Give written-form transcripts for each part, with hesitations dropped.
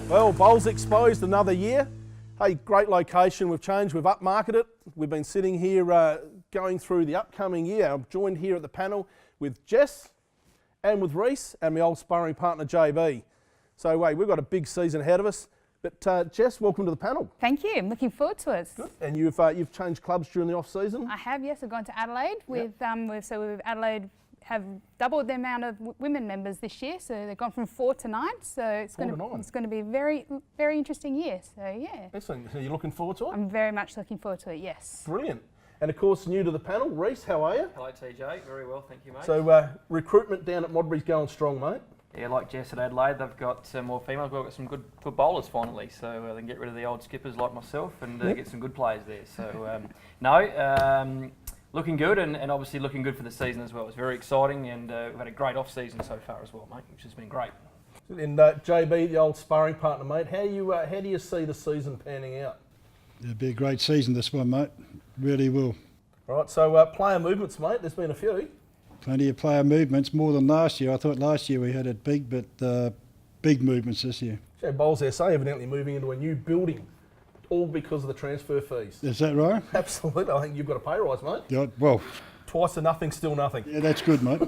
Well, Bowls Exposed another year. Hey, great location. We've changed, we've upmarketed it. We've been sitting here going through the upcoming year. I'm joined here at the panel with Jess and with Reese and my old sparring partner JB. So we've got a big season ahead of us. But Jess, welcome to the panel. Thank you. I'm looking forward to it. Good. And you've changed clubs during the off season. I have, yes. I've gone to Adelaide with Adelaide have doubled the amount of women members this year, so they've gone from 4 to 9. So it's going to be a very, very interesting year. So yeah. Excellent. So you're looking forward to it? I'm very much looking forward to it. Yes. Brilliant. And of course, new to the panel, Reese, how are you? Hello TJ, very well, thank you mate. So recruitment down at Modbury's going strong, mate. Yeah, like Jess at Adelaide, they've got more females. We've got some good bowlers finally, so they can get rid of the old skippers like myself and get some good players there. So looking good and obviously looking good for the season as well. It's very exciting and we've had a great off season so far as well, mate, which has been great. And JB, the old sparring partner, mate, how do you see the season panning out? It'll be a great season this one, mate. Really will. Right, so player movements, mate, there's been a few. Plenty of player movements, more than last year. I thought last year we had it big, but big movements this year. So Bowls SA evidently moving into a new building, all because of the transfer fees. Is that right? Absolutely. I think you've got a pay rise, mate. Yeah, well, twice to nothing, still nothing. Yeah, that's good, mate.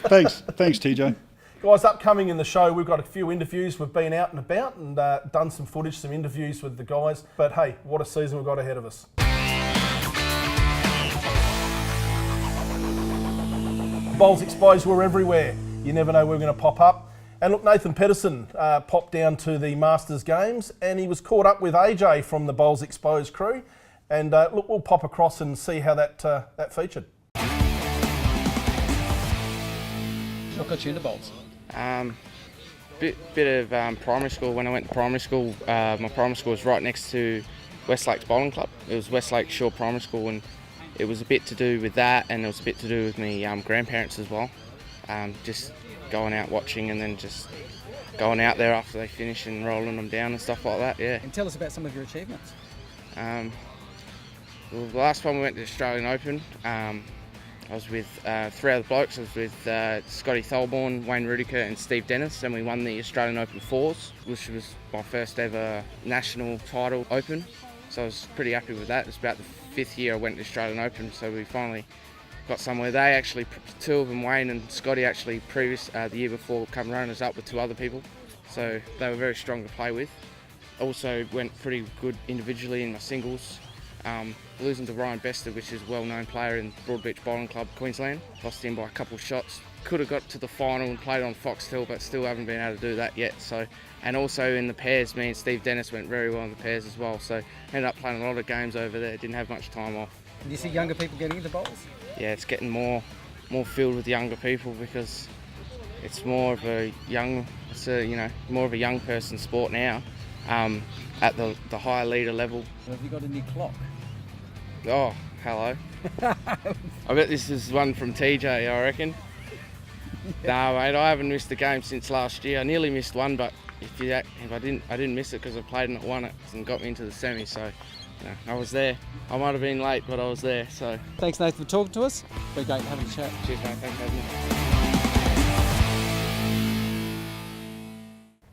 Thanks, TJ. Guys, upcoming in the show, we've got a few interviews. We've been out and about and done some footage, some interviews with the guys. But hey, what a season we've got ahead of us. Bowls Exposed, we're everywhere. You never know where we're going to pop up. And look, Nathan Pettersen popped down to the Masters Games and he was caught up with AJ from the Bowls Exposed crew. And look, we'll pop across and see how that featured. What got you into bowls? Bit of primary school. When I went to primary school, my primary school was right next to Westlakes Bowling Club. It was Westlake Shore Primary School, and it was a bit to do with that, and it was a bit to do with me grandparents as well. Just going out watching, and then just going out there after they finish and rolling them down and stuff like that. Yeah. And tell us about some of your achievements. Well, the last one we went to the Australian Open. I was with 3 other blokes. I was with Scotty Tholborn, Wayne Rudiker and Steve Dennis, and we won the Australian Open Fours, which was my first ever national title open. So I was pretty happy with that. It was about the 5th year I went to the Australian Open, so we finally got somewhere. They actually, 2 of them, Wayne and Scotty, actually the year before come runners up with 2 other people. So they were very strong to play with. Also went pretty good individually in my singles. Losing to Ryan Bester, which is a well-known player in Broadbeach Bowling Club, Queensland. Lost him by a couple of shots. Could have got to the final and played on Foxtel, but still haven't been able to do that yet. So, and also in the pairs, me and Steve Dennis went very well in the pairs as well. So ended up playing a lot of games over there. Didn't have much time off. Do you see younger people getting into bowls? Yeah, it's getting more filled with younger people because it's more of a young, more of a young person sport now. At the higher leader level. So have you got a new clock? Oh, hello. I bet this is one from TJ, I reckon. No, mate, I haven't missed a game since last year. I nearly missed one, but if I didn't miss it because I played and it won it and got me into the semi. So, I was there. I might have been late, but I was there. So. Thanks, Nathan, for talking to us. Been great having a chat. Cheers, mate. Thanks for having me.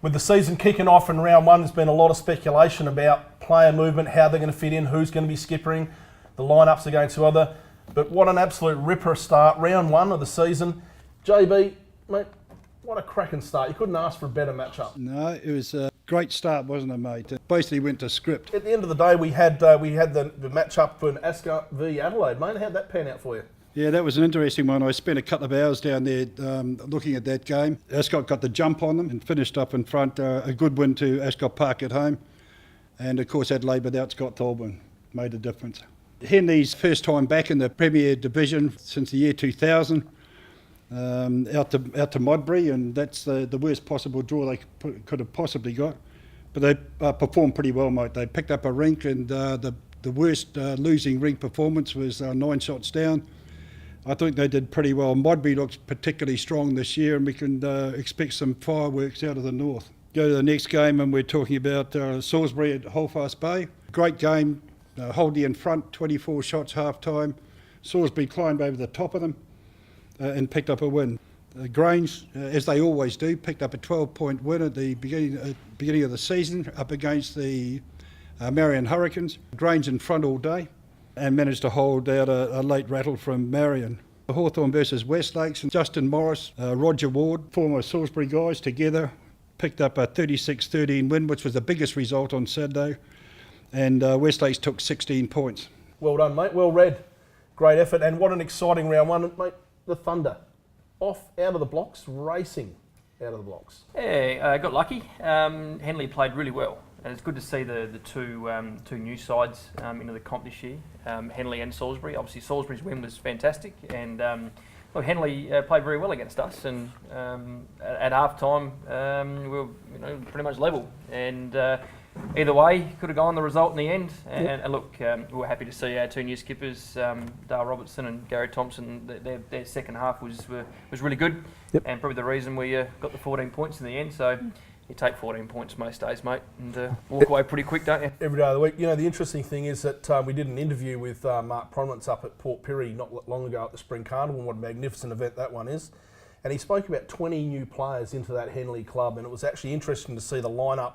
With the season kicking off in round 1, there's been a lot of speculation about player movement, how they're going to fit in, who's going to be skippering, the lineups against who other. But what an absolute ripper start, round 1 of the season. JB, mate, what a cracking start. You couldn't ask for a better matchup. No, it was a great start, wasn't it, mate? It basically went to script. At the end of the day, we had the matchup for Ascot v Adelaide, mate. How'd that pan out for you? Yeah, that was an interesting one. I spent a couple of hours down there looking at that game. Ascot got the jump on them and finished up in front. A good win to Ascot Park at home. And of course Adelaide without Scott Tholborn made a difference. Henley's first time back in the Premier Division since the year 2000. Out to Modbury, and that's the worst possible draw they could have possibly got. But they performed pretty well, mate. They picked up a rink, and the worst losing rink performance was 9 shots down. I think they did pretty well. Modbury looks particularly strong this year, and we can expect some fireworks out of the north. Go to the next game, and we're talking about Salisbury at Holdfast Bay. Great game, Holdy in front, 24 shots half time. Salisbury climbed over the top of them and picked up a win. Grange, as they always do, picked up a 12-point win at the beginning of the season up against the Marion Hurricanes. Grange in front all day and managed to hold out a late rattle from Marion. Hawthorn versus Westlakes, and Justin Morris, Roger Ward, former Salisbury guys together, picked up a 36-13 win, which was the biggest result on Saturday, and Westlakes took 16 points. Well done, mate. Well read. Great effort, and what an exciting round one, mate. The Thunder, off out of the blocks, racing out of the blocks. Yeah, got lucky. Henley played really well. And it's good to see the two new sides into the comp this year, Henley and Salisbury. Obviously, Salisbury's win was fantastic, and look, Henley played very well against us. And at half time, we were pretty much level. And either way, could have gone the result in the end. And look, we were happy to see our two new skippers, Dale Robertson and Gary Thompson. Their second half was really good, and probably the reason we got the 14 points in the end. So. You take 14 points most days, mate, and walk away pretty quick, don't you? Every day of the week. The interesting thing is that we did an interview with Mark Prominence up at Port Pirie not long ago at the Spring Carnival, and what a magnificent event that one is. And he spoke about 20 new players into that Henley club, and it was actually interesting to see the lineup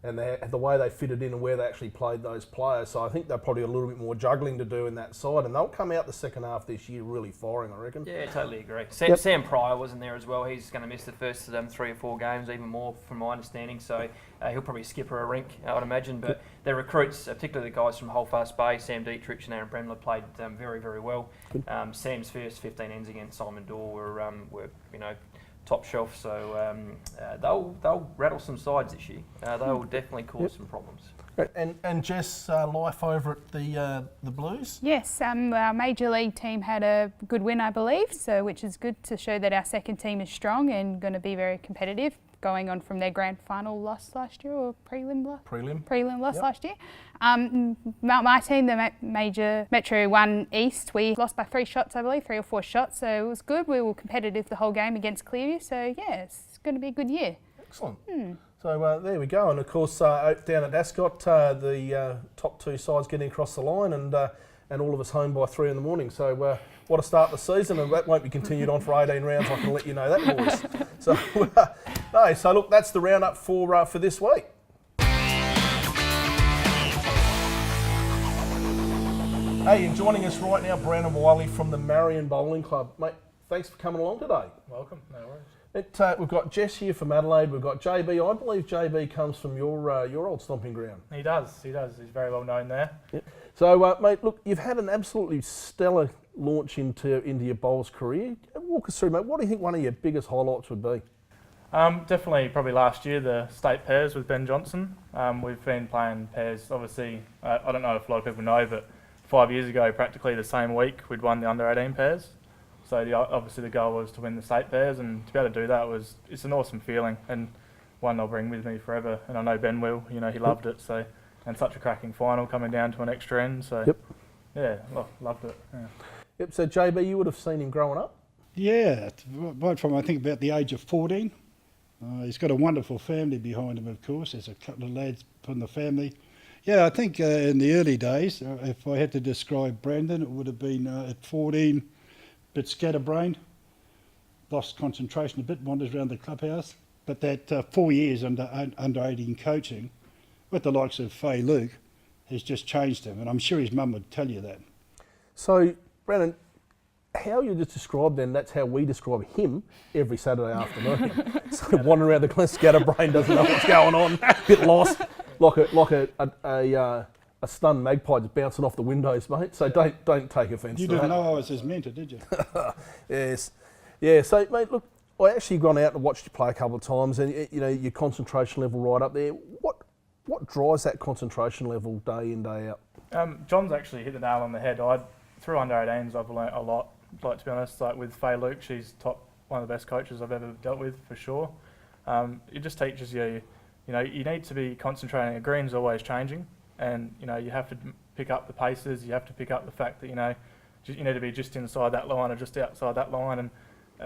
and the way they fitted in and where they actually played those players. So I think they're probably a little bit more juggling to do in that side, and they'll come out the second half this year really firing, I reckon. Yeah, totally agree. Sam Pryor wasn't there as well. He's going to miss the first 3 or 4 games, even more from my understanding. So he'll probably skip her a rink, I'd imagine. But their recruits, particularly the guys from Holdfast Bay, Sam Dietrich and Aaron Bremler, played very, very well. Sam's first 15 ends against Simon Dorr were top shelf, so they'll rattle some sides this year. They'll definitely cause some problems. And Jess, life over at the Blues? Yes, our major league team had a good win, I believe, so which is good to show that our second team is strong and going to be very competitive, going on from their grand final loss last year, or prelim loss last year. My team, the major Metro 1 East, we lost by 3 shots, I believe, 3 or 4 shots, so it was good. We were competitive the whole game against Clearview, so yeah, it's going to be a good year. Excellent. So there we go, and of course down at Ascot, the top 2 sides getting across the line, and all of us home by 3 in the morning. So what a start the season, and that won't be continued on for 18 rounds. I can let you know that, boys. So look, that's the roundup for this week. Hey, and joining us right now, Brandon Wiley from the Marion Bowling Club, mate. Thanks for coming along today. Welcome, no worries. We've got Jess here from Adelaide. We've got JB. I believe JB comes from your old stomping ground. He does. He's very well known there. Yep. So, mate, look, you've had an absolutely stellar launch into your bowls career. Walk us through, mate. What do you think one of your biggest highlights would be? Definitely, probably last year, the state pairs with Ben Johnson. We've been playing pairs, obviously, I don't know if a lot of people know, but 5 years ago, practically the same week, we'd won the under-18 pairs. So obviously the goal was to win the state pairs, and to be able to do that it's an awesome feeling, and one I'll bring with me forever. And I know Ben will, he loved it. So, and such a cracking final coming down to an extra end. So yeah, loved it. Yeah. Yep. So JB, you would have seen him growing up. Yeah, right from I think about the age of 14. He's got a wonderful family behind him, of course. There's a couple of lads from the family. Yeah, I think in the early days, if I had to describe Brandon, it would have been at 14. Bit scatterbrained, lost concentration a bit, wanders around the clubhouse. But that 4 years under 18 coaching with the likes of Faye Luke has just changed him, and I'm sure his mum would tell you that. So, Brandon, how you just described then, that's how we describe him every Saturday afternoon. So wandering around the class, scatterbrained, doesn't know what's going on, bit lost, like a stunned magpie just bouncing off the windows, mate. So don't take offence to that. You didn't know I was his mentor, did you? Yes. Yeah, so, mate, look, I actually gone out and watched you play a couple of times, and, your concentration level right up there. What drives that concentration level day in, day out? John's actually hit the nail on the head. Through under-18s, I've learnt a lot. Like, to be honest, like with Faye Luke, she's one of the best coaches I've ever dealt with, for sure. It just teaches you, you need to be concentrating. A green's always changing. And you have to pick up the paces. You have to pick up the fact that you need to be just inside that line or just outside that line. And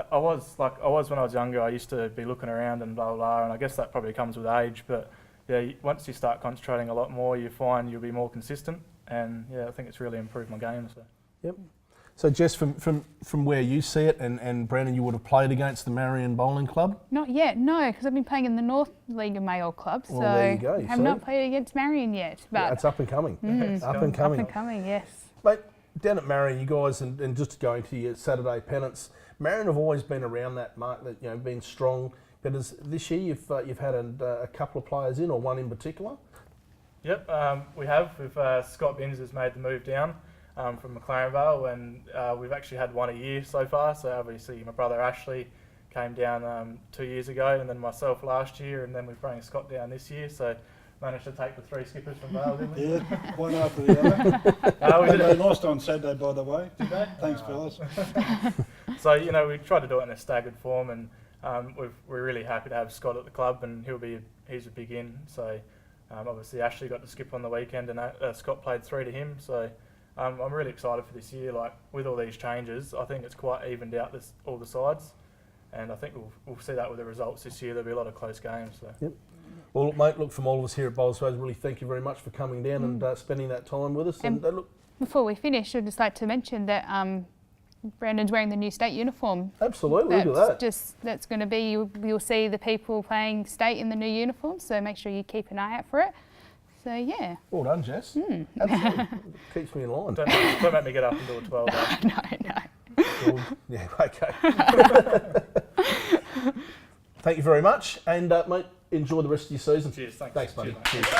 I was when I was younger. I used to be looking around and blah blah blah. And I guess that probably comes with age. But yeah, once you start concentrating a lot more, you find you'll be more consistent. and yeah, I think it's really improved my game. So. Yep. So Jess, from where you see it, and Brandon, you would have played against the Marion Bowling Club? Not yet, no, because I've been playing in the North League of Male Club, so Well, there you go, I have not played against Marion yet. But Yeah, it's up and coming. Up and up coming. and coming, yes. Mate, down at Marion, you guys, and just to go into your Saturday pennants, Marion have always been around that mark, that been strong. But this year you've had a couple of players in, or one in particular. Yep, we have. Scott Binns has made the move down from McLaren Vale, and we've actually had one a year so far. So obviously my brother Ashley came down 2 years ago, and then myself last year, and then we're bringing Scott down this year. So managed to take the 3 skippers from Vale, didn't we? Yeah, one after the other. They lost on Saturday, by the way. Did they? Thanks, fellas. So we tried to do it in a staggered form, and we're really happy to have Scott at the club, and he's a big in. So obviously Ashley got to skip on the weekend, and Scott played 3 to him. So I'm really excited for this year. Like with all these changes, I think it's quite evened out all the sides, and I think we'll see that with the results this year. There'll be a lot of close games. So. Yep. Well, look, mate, from all of us here at Bowls Rose, really thank you very much for coming down and spending that time with us. And look, before we finish, I'd just like to mention that Brandon's wearing the new state uniform. Absolutely, look at that. That's going to be, you'll see the people playing state in the new uniform, so make sure you keep an eye out for it. So yeah. Well done, Jess. Absolutely. Keeps me in line. Don't make me get up and do a 12. No. Well, yeah, okay. Thank you very much, and mate, enjoy the rest of your season. Cheers, thanks. Thanks, buddy. Cheers, Cheers.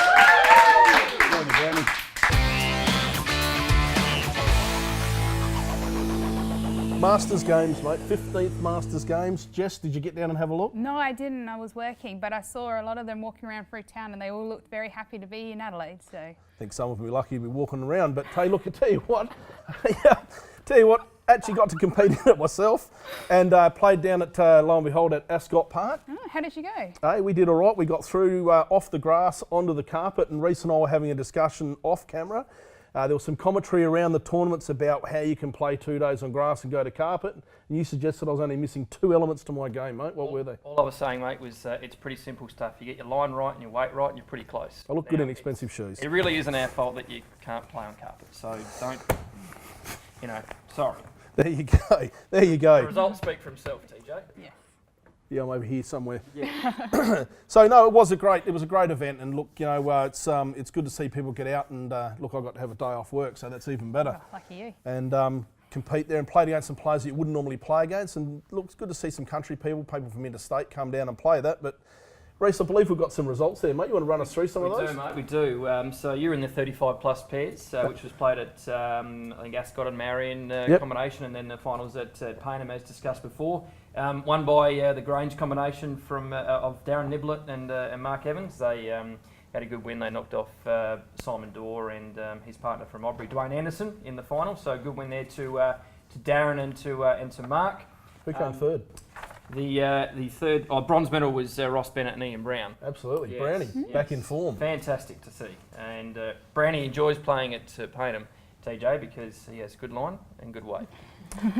Masters Games, mate. 15th Masters Games. Jess, did you get down and have a look? No, I didn't. I was working, but I saw a lot of them walking around through town, and they all looked very happy to be in Adelaide. So I think some of them will be lucky to be walking around. But hey, look, I tell you what, actually got to compete in it myself, and played down at lo and behold at Ascot Park. oh, how did you go? Hey, we did all right. We got through off the grass onto the carpet, and Reese and I were having a discussion off camera. There was some commentary around the tournaments about how you can play 2 days on grass and go to carpet. And you suggested I was only missing 2 elements to my game, mate. What were they? All I was saying, mate, was it's pretty simple stuff. You get your line right and your weight right, and you're pretty close. I look good in expensive shoes. It really isn't our fault that you can't play on carpet. So don't, sorry. There you go. There you go. The results speak for himself, TJ. Yeah. Yeah, I'm over here somewhere. Yeah. So no, it was a great event, and look, it's good to see people get out and look, I got to have a day off work, so that's even better. Oh, lucky you. And compete there and play against some players that you wouldn't normally play against, and look, it's good to see some country people from interstate come down and play that. But Reece, I believe we've got some results there, mate. You want to run us through some of those? We do, mate, we do. So you're in the 35 plus pairs, which was played at, I think, Ascot and Marion combination, and then the finals at Payneham, as discussed before. Won by the Grange combination of Darren Niblett and Mark Evans. They had a good win. They knocked off Simon Dorr and his partner from Aubrey, Dwayne Anderson, in the final. So good win there to Darren and to Mark. Who came third? The third bronze medal was Ross Bennett and Ian Brown. Absolutely, Yes. Brownie, Yes. back in form. Fantastic to see. And Brownie enjoys playing at Payneham, TJ, because he has good line and good weight.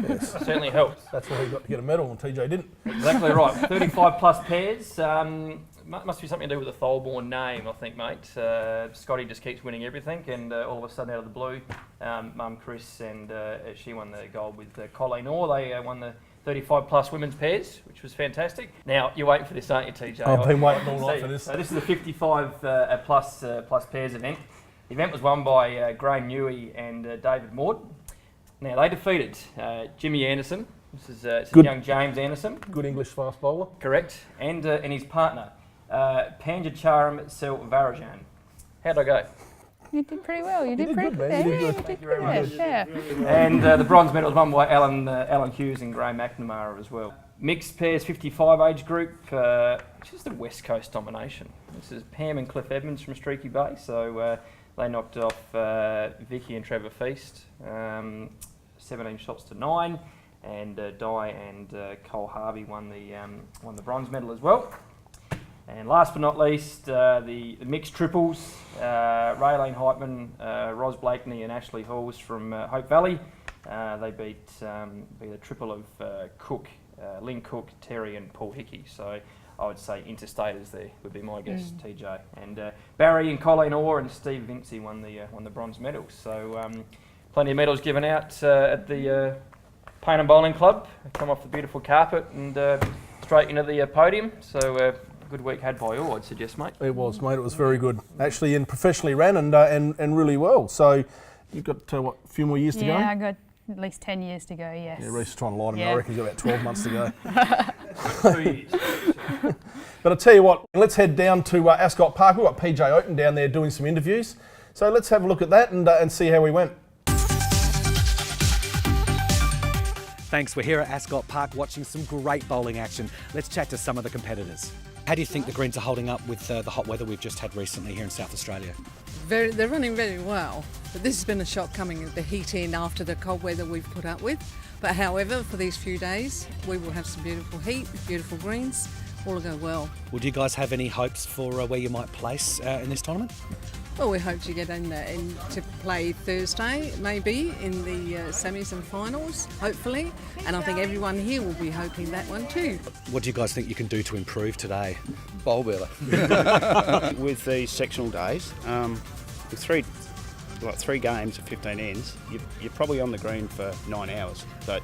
Yes. Certainly helps. That's why he got to get a medal and TJ didn't. Exactly right. 35 plus pairs. Must be something to do with the Tholborn name, I think, mate. Scotty just keeps winning everything, and all of a sudden, out of the blue, Mum Chris and she won the gold with Colleen Orr. They won the 35 plus women's pairs, which was fantastic. Now you're waiting for this, aren't you, TJ? I've been waiting all night for this. So this is the 55 plus pairs event. The event was won by Graham Newey and David Maud. Now they defeated Jimmy Anderson. This is young James Anderson. Good English fast bowler. Correct. And his partner, Panjacharam Selvarajan. How'd I go? You did pretty well. You did did pretty good, man. You did good. Thank you very good. much. Yeah. And the bronze medal was won by Alan Hughes and Graham McNamara as well. Mixed pairs 55 age group, which is the West Coast domination. This is Pam and Cliff Edmonds from Streaky Bay. So they knocked off Vicky and Trevor Feast, 17 shots to 9. And Dai and Cole Harvey won the bronze medal as well. And last but not least, the mixed triples, Raylene Heitman, Ros Blakeney and Ashley Halls from Hope Valley. They beat a triple of Cook, Lynn Cook, Terry and Paul Hickey. So I would say interstaters there would be my guess, TJ. And Barry and Colleen Orr and Steve Vincey won the bronze medals. So plenty of medals given out at the Payneham Bowling Club. Come off the beautiful carpet and straight into the podium. So good week had by all, I'd suggest, mate. It was, mate. It was very good. Actually, and professionally ran and really well. So you've got, what, a few more years to go? Yeah, I got at least 10 years to go, yes. Yeah, Reece is trying to lie to me. Yeah. I reckon you've got about 12 months to go. 2 years. But I'll tell you what, let's head down to Ascot Park. We've got PJ Oaten down there doing some interviews. So let's have a look at that and see how we went. Thanks, we're here at Ascot Park watching some great bowling action. Let's chat to some of the competitors. How do you think the greens are holding up with the hot weather we've just had recently here in South Australia? They're running very well, but this has been a shock coming the heat in after the cold weather we've put up with. But however, for these few days, we will have some beautiful heat, beautiful greens, all will go well. Would you guys have any hopes for where you might place in this tournament? Well, we hope to get in to play Thursday, maybe, in the semis and finals, hopefully. And I think everyone here will be hoping that one too. What do you guys think you can do to improve today? Bowl better. With these sectional days, with three games of 15 ends, you're probably on the green for 9 hours. So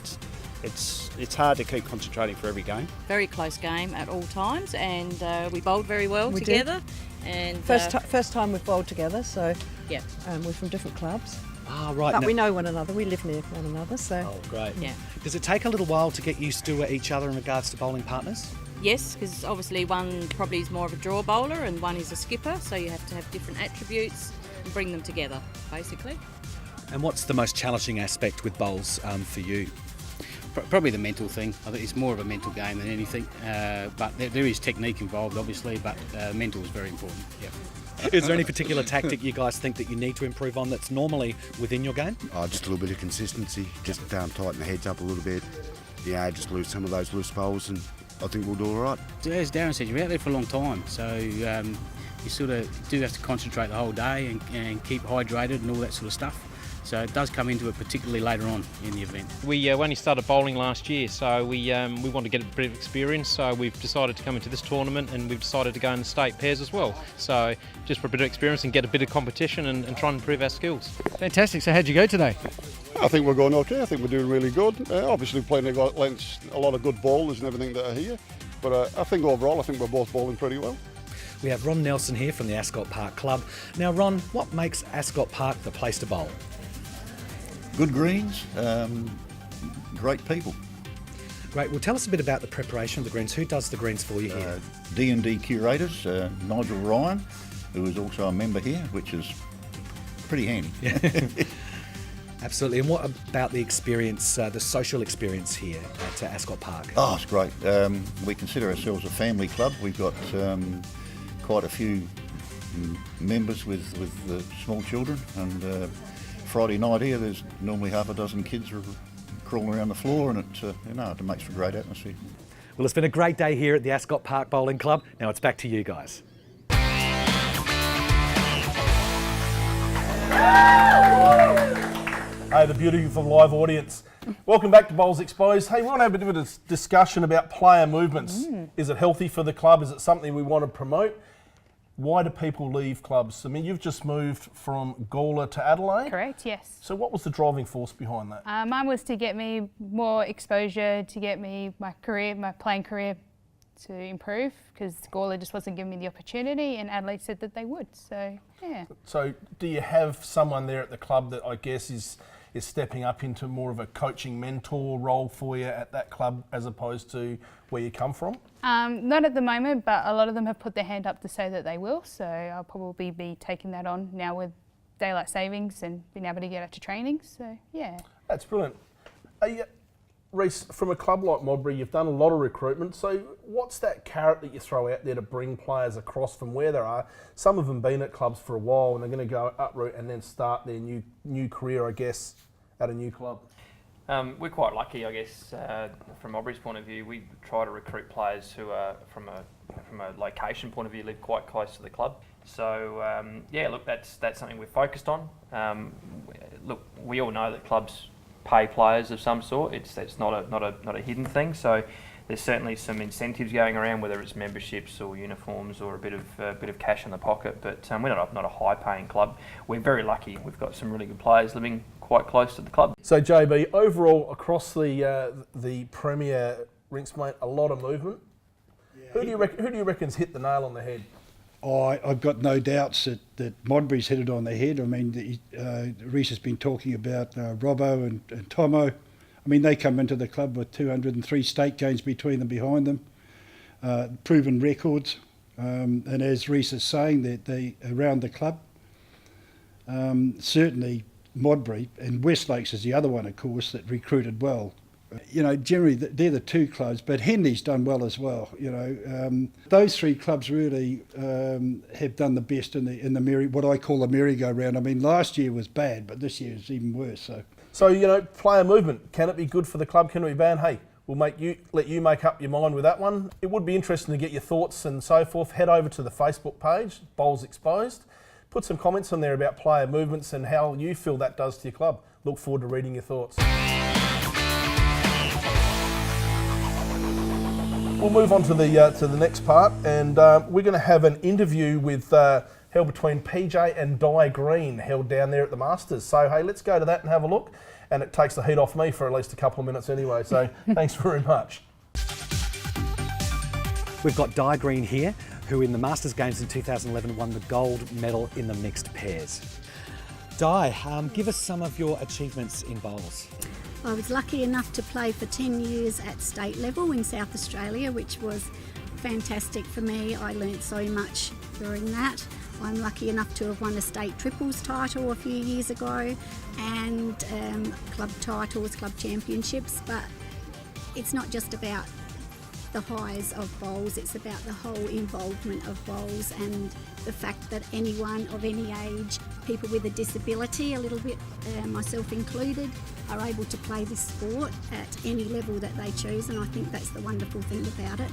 it's hard to keep concentrating for every game. Very close game at all times, and we bowled very well together. And first time we've bowled together, so yeah, we're from different clubs. Ah, right. But we know one another. We live near one another, so. Oh, great. Yeah. Does it take a little while to get used to each other in regards to bowling partners? Yes, because obviously one probably is more of a draw bowler and one is a skipper, so you have to have different attributes and bring them together, basically. And what's the most challenging aspect with bowls for you? Probably the mental thing. I think it's more of a mental game than anything. But there is technique involved, obviously, but mental is very important. Yeah. Is there any particular tactic you guys think that you need to improve on that's normally within your game? Just a little bit of consistency, just tighten the heads up a little bit. Yeah, just lose some of those loose bowls, and I think we'll do all right. As Darren said, you're out there for a long time, so you sort of do have to concentrate the whole day and keep hydrated and all that sort of stuff. So it does come into it particularly later on in the event. We only started bowling last year, so we want to get a bit of experience, so we've decided to come into this tournament, and we've decided to go in the state pairs as well. So just for a bit of experience and get a bit of competition and try and improve our skills. Fantastic. So how'd you go today? I think we're going okay. I think we're doing really good. Obviously playing against a lot of good bowlers and everything that are here, but I think overall we're both bowling pretty well. We have Ron Nelson here from the Ascot Park Club. Now Ron, what makes Ascot Park the place to bowl? Good greens, great people. Great. Well, tell us a bit about the preparation of the greens. Who does the greens for you here? D&D curators, Nigel Ryan, who is also a member here, which is pretty handy. Absolutely. And what about the experience, the social experience here at Ascot Park? Oh, it's great. We consider ourselves a family club. We've got quite a few members with small children, and Friday night here, there's normally half a dozen kids crawling around the floor, and it makes for a great atmosphere. Well, it's been a great day here at the Ascot Park Bowling Club. Now it's back to you guys. Hey, the beauty of a live audience. Welcome back to Bowls Exposed. Hey, we want to have a bit of a discussion about player movements. Is it healthy for the club? Is it something we want to promote? Why do people leave clubs? I mean, you've just moved from Gawler to Adelaide. Correct, yes. So what was the driving force behind that? Mine was to get me more exposure, to get me my playing career to improve, because Gawler just wasn't giving me the opportunity, and Adelaide said that they would, so yeah. So do you have someone there at the club that I guess is stepping up into more of a coaching mentor role for you at that club as opposed to where you come from? Not at the moment, but a lot of them have put their hand up to say that they will, so I'll probably be taking that on now with daylight savings and being able to get out to training, so yeah. That's brilliant. Reece, from a club like Modbury, you've done a lot of recruitment, so what's that carrot that you throw out there to bring players across from where they are? Some of them been at clubs for a while and they're going to go uproot and then start their new career, I guess, at a new club. We're quite lucky, I guess, from Modbury's point of view. We try to recruit players who are, from a location point of view, live quite close to the club. So yeah, look, that's something we're focused on. Look, we all know that clubs pay players of some sort. It's not a hidden thing. So there's certainly some incentives going around, whether it's memberships or uniforms or a bit of cash in the pocket. But we're not a high-paying club. We're very lucky. We've got some really good players living quite close to the club. So JB, overall across the Premier rinks, mate, a lot of movement. Who do you reckon's hit the nail on the head? I've got no doubts that Modbury's hit it on the head. I mean, Reece has been talking about Robbo and Tomo. I mean, they come into the club with 203 state games between them, behind them, proven records. And as Reece is saying, that they around the club, certainly Modbury and Westlakes is the other one, of course, that recruited well. You know, generally they're the two clubs, but Henley's done well as well. You know, those three clubs really have done the best in the what I call the merry-go-round. I mean, last year was bad, but this year is even worse. So you know, player movement, can it be good for the club? Can it be bad? Hey, we'll let you make up your mind with that one. It would be interesting to get your thoughts and so forth. Head over to the Facebook page, Bowls Exposed. Put some comments on there about player movements and how you feel that does to your club. Look forward to reading your thoughts. We'll move on to the next part, and we're going to have an interview with held between PJ and Dai Greene, held down there at the Masters. So hey, let's go to that and have a look. And it takes the heat off me for at least a couple of minutes anyway. So thanks very much. We've got Dai Greene here, who in the Masters Games in 2011 won the gold medal in the mixed pairs. Dai, give us some of your achievements in bowls. I was lucky enough to play for 10 years at state level in South Australia, which was fantastic for me. I learnt so much during that. I'm lucky enough to have won a state triples title a few years ago and club titles, club championships, but it's not just about the highs of bowls, it's about the whole involvement of bowls and the fact that anyone of any age, people with a disability, a little bit, myself included, are able to play this sport at any level that they choose, and I think that's the wonderful thing about it.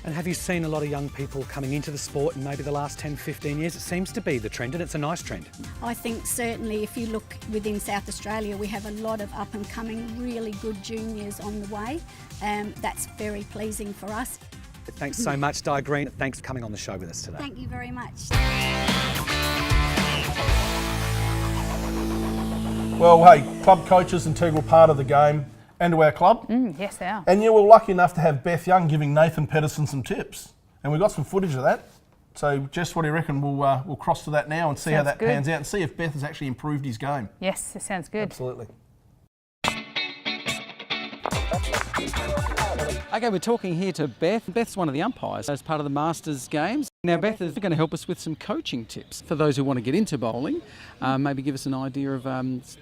And have you seen a lot of young people coming into the sport in maybe the last 10, 15 years? It seems to be the trend, and it's a nice trend. I think certainly if you look within South Australia, we have a lot of up and coming, really good juniors on the way. That's very pleasing for us. Thanks so much, Dai Greene. Thanks for coming on the show with us today. Thank you very much. Well, hey, club coaches, integral part of the game and to our club. Yes, they are. And you were lucky enough to have Beth Young giving Nathan Pettersen some tips. And we got some footage of that. So Jess, what do you reckon? We'll cross to that now and see how that pans out and see if Beth has actually improved his game. Yes, it sounds good. Absolutely. Okay, we're talking here to Beth. Beth's one of the umpires as part of the Masters Games. Now, Beth is going to help us with some coaching tips for those who want to get into bowling. Maybe give us an idea of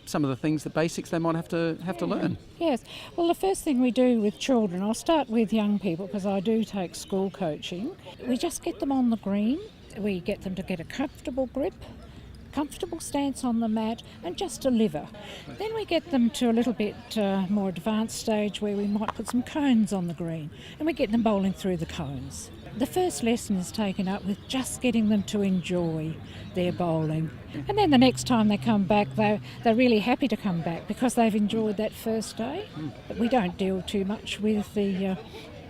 some of the things, the basics they might have to learn. Yes. Well, the first thing we do with children, I'll start with young people because I do take school coaching. We just get them on the green. We get them to get a comfortable grip, comfortable stance on the mat, and just deliver. Then we get them to a little bit more advanced stage where we might put some cones on the green and we get them bowling through the cones. The first lesson is taken up with just getting them to enjoy their bowling. And then the next time they come back, they're really happy to come back because they've enjoyed that first day. But we don't deal too much with the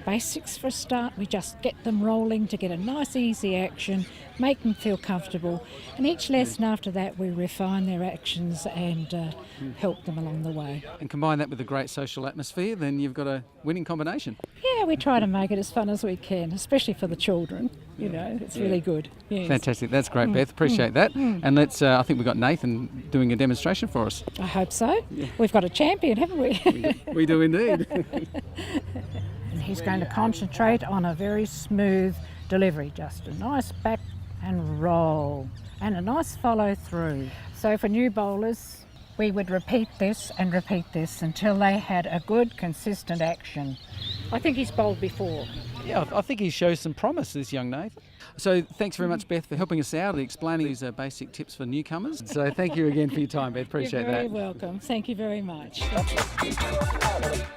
basics for a start. We just get them rolling to get a nice easy action, make them feel comfortable, and each lesson after that we refine their actions and help them along the way. And combine that with a great social atmosphere, then you've got a winning combination. Yeah, we try to make it as fun as we can, especially for the children. You know, it's really good. Yes. Fantastic, that's great, Beth. Appreciate that. And let's. I think we've got Nathan doing a demonstration for us. I hope so. Yeah. We've got a champion, haven't we? We do indeed. And he's going to concentrate on a very smooth delivery, just a nice back and roll and a nice follow through. So for new bowlers, we would repeat this until they had a good consistent action. I think he's bowled before. Yeah, I think he shows some promise, this young Nathan. So thanks very much, Beth, for helping us out and explaining these basic tips for newcomers. So thank you again for your time, Beth. Appreciate that. You're very welcome. Thank you very much.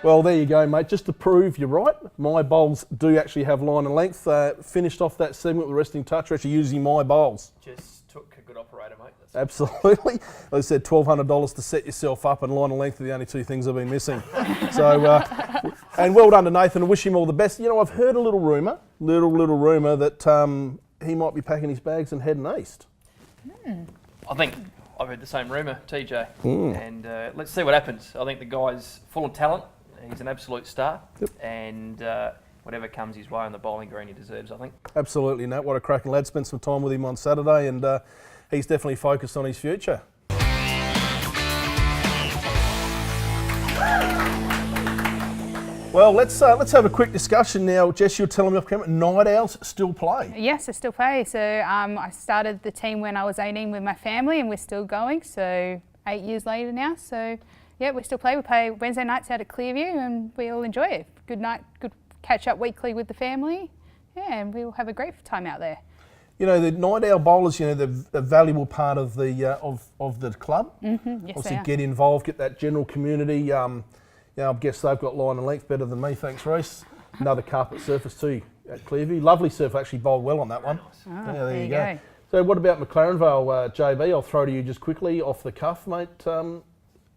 Well, there you go, mate. Just to prove you're right, my bowls do actually have line and length. Finished off that segment with resting touch. We're actually using my bowls. Just took a good operator, mate. That's Absolutely. They said $1,200 to set yourself up, and line and length are the only two things I've been missing. So, and well done to Nathan. I wish him all the best. You know, I've heard a little rumour that he might be packing his bags and heading east. I think I've heard the same rumour, TJ. And let's see what happens. I think the guy's full of talent. He's an absolute star. And whatever comes his way on the bowling green, he deserves, I think. Absolutely, Nat. What a cracking lad. Spent some time with him on Saturday, and he's definitely focused on his future. Well, let's have a quick discussion now. Jess, you're telling me off camera, Night Owls still play? Yes, I still play. So I started the team when I was 18 with my family, and we're still going. So 8 years later now. So yeah, we still play. We play Wednesday nights out at Clearview, and we all enjoy it. Good night, good catch up weekly with the family. Yeah, and we will have a great time out there. You know, the Night Owl bowlers, you know, they're a valuable part of the of the club. Yes, Obviously, get involved, get that general community. You know, I guess they've got line and length better than me, thanks, Reece. Another carpet surface too at Clearview. Lovely surf, actually bowled well on that one. Oh, Yeah, there you go. So what about McLaren Vale, JB? I'll throw to you just quickly off the cuff, mate.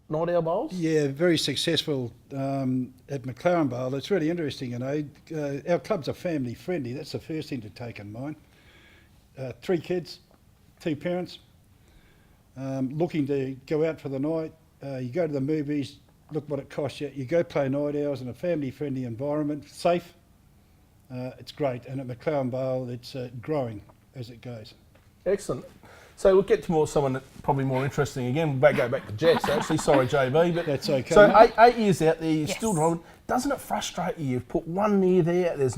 Night Owl bowls? Yeah, very successful at McLaren Vale. It's really interesting, you know. Our clubs are family friendly. That's the first thing to take in mind. 3 kids, 2 parents, looking to go out for the night. You go to the movies, look what it costs you. You go play Night Owls in a family-friendly environment, safe. It's great, and at McLaren Vale, it's growing as it goes. Excellent. So we'll get to someone that's probably more interesting again. We'll go back to Jess, actually. Sorry, JB. But that's okay. So 8 years out there, you're still driving. Doesn't it frustrate you? You've put one near there. There's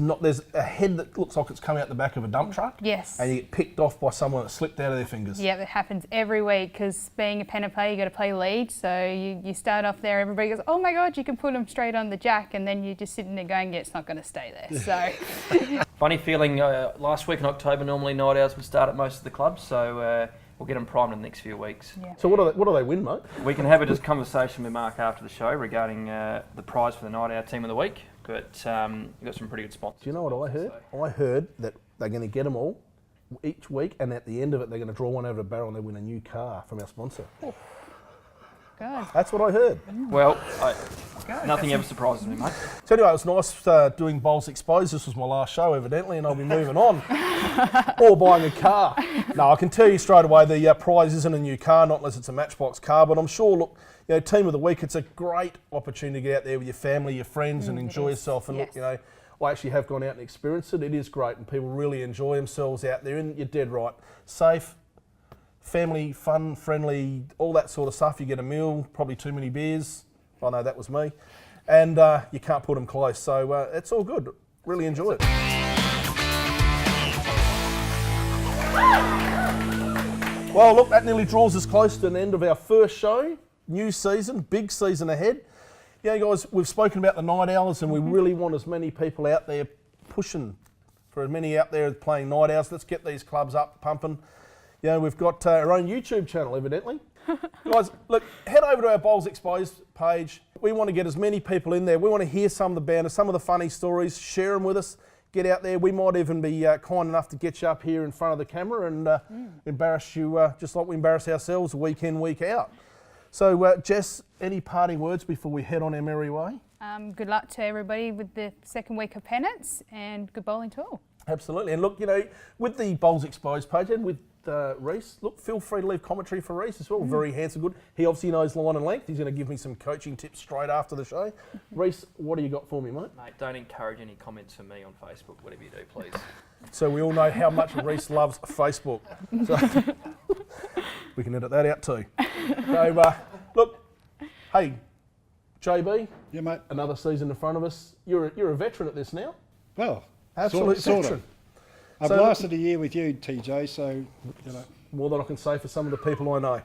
a head that looks like it's coming out the back of a dump truck. Yes. And you get picked off by someone that slipped out of their fingers. Yeah, it happens every week because being a penner player, you got to play lead. So you start off there, everybody goes, "Oh my God, you can put them straight on the jack," and then you're just sitting there going, "Yeah, it's not going to stay there." So. Funny feeling. Last week in October, normally Night Owls would start at most of the clubs, so we'll get them primed in the next few weeks. Yeah. So what do they win, mate? We can have a conversation with Mark after the show regarding the prize for the Night Owl Team of the Week. But you've got some pretty good sponsors. Do you know what I heard? I heard that they're going to get them all each week, and at the end of it, they're going to draw one over the barrel and they win a new car from our sponsor. God. That's what I heard. Well, nothing ever surprises me, mate. So anyway, it was nice doing Bowls Exposed. This was my last show, evidently, and I'll be moving on. Or buying a car. No, I can tell you straight away the prize isn't a new car, not unless it's a Matchbox car, but I'm sure, look, you know, Team of the Week, it's a great opportunity to get out there with your family, your friends, and enjoy yourself. And look, you know, I actually have gone out and experienced it. It is great, and people really enjoy themselves out there, and you're dead right. Safe, family, fun, friendly, all that sort of stuff. You get a meal, probably too many beers. I know that was me. And you can't put them close. So it's all good. Really enjoy it. Well, look, that nearly draws us close to an end of our first show. New season, big season ahead. You know, guys, we've spoken about the Night Owls, and we really want as many people out there pushing for as many out there playing Night Owls. Let's get these clubs up, pumping. You know, we've got our own YouTube channel, evidently. Guys, look, head over to our Bowls Exposed page. We want to get as many people in there. We want to hear some of the banter, some of the funny stories, share them with us. Get out there. We might even be kind enough to get you up here in front of the camera and embarrass you just like we embarrass ourselves week in, week out. So, Jess, any parting words before we head on our merry way? Good luck to everybody with the second week of penance, and good bowling to all. Absolutely. And look, you know, with the Bowls Exposed page and with Reece, look, feel free to leave commentary for Reece as well. Very handsome, good. He obviously knows line and length. He's going to give me some coaching tips straight after the show. Reece, what do you got for me, mate? Mate, don't encourage any comments from me on Facebook, whatever you do, please. So we all know how much Reece loves Facebook. So we can edit that out too. So, look, hey, JB. Yeah, mate. Another season in front of us. You're a veteran at this now. Well, absolute sort veteran. I've lasted a year with you, TJ, so, you know. More than I can say for some of the people I know.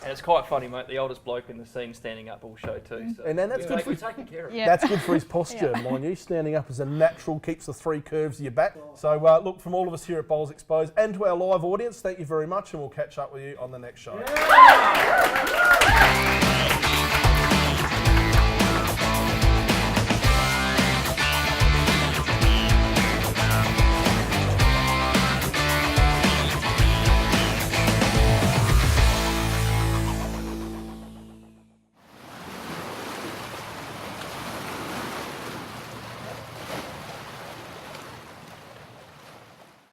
And it's quite funny, mate. The oldest bloke in the scene standing up all show too. So and then that's good. We're taking care of it. That's good for his posture, mind you. Standing up is a natural, keeps the 3 curves of your back. So look, from all of us here at Bowls Exposed and to our live audience, thank you very much, and we'll catch up with you on the next show.